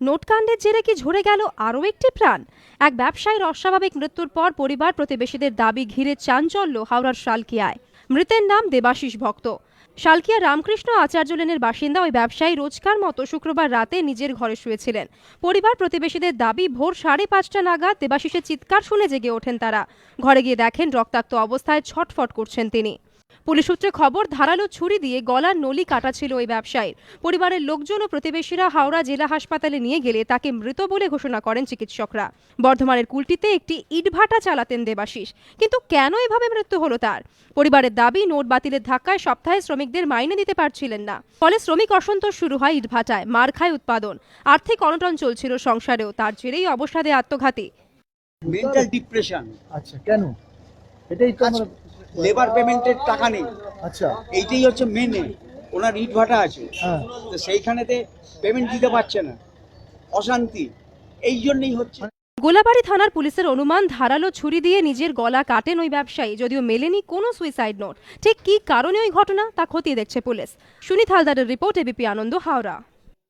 নোটকাণ্ডের জেরে কি ঝরে গেল আরও একটি প্রাণ? এক ব্যবসায়ীর অস্বাভাবিক মৃত্যুর পর পরিবার প্রতিবেশীদের দাবি ঘিরে চাঞ্চল্য হাওড়ার শালকিয়ায়। মৃতের নাম দেবাশিস ভক্ত। শালকিয়া রামকৃষ্ণ আচার্য লেনের বাসিন্দা ওই ব্যবসায়ী রোজকার মতো শুক্রবার রাতে নিজের ঘরে শুয়েছিলেন। পরিবার প্রতিবেশীদের দাবি ভোর 5:30 নাগাদ দেবাশিসের চিৎকার শুনে জেগে ওঠেন তারা। ঘরে গিয়ে দেখেন রক্তাক্ত অবস্থায় ছটফট করছেন তিনি। পুলিশ সূত্রে খবর, ধারালো ছুরি দিয়ে গলার নলি কাটা ছিল ওই ব্যবসায়ীর। পরিবারের লোকজন ও প্রতিবেশীরা হাওড়া জেলা হাসপাতালে নিয়ে গেলে তাকে মৃত বলে ঘোষণা করেন চিকিৎসকরা। বর্ধমানের কুলটিতে একটি ইটভাটা চালাতেন দেবাশিস, কিন্তু কেন এভাবে মৃত্যু হলো তার? পরিবারের দাবি, নোট বাতিলের ধাক্কায় সপ্তাহে শ্রমিকদের মাইনে দিতে পারছিলেন না, ফলে শ্রমিক অসন্তোষ শুরু হয় ইটভাটায়। মার খায় উৎপাদন, আর্থিক অনটন চলছিল সংসারেও, তার জেরেই অবসাদে আত্মঘাতী। Mental depression. আচ্ছা, কেন? এটাই তো আমরা লেবার পেমেন্টের টাকা নেই, আচ্ছা এইটাই হচ্ছে মেন। ওনার ইট ভাটা আছে, হ্যাঁ তো সেইখানেতে পেমেন্ট দিতে পারছে না, অশান্তি এই জন্যই হচ্ছে। গোলাবাড়ি থানার পুলিশের অনুমান, ধারালো ছুরি দিয়ে নিজের গলা কাটেন ওই ব্যবসায়ী, যদিও মেলেনি কোনো সুইসাইড নোট। ঠিক কী কারণে ওই ঘটনা তা খতিয়ে দেখছে পুলিশ। সুনীত হালদারের রিপোর্ট, এবিপি আনন্দ, হাওড়া।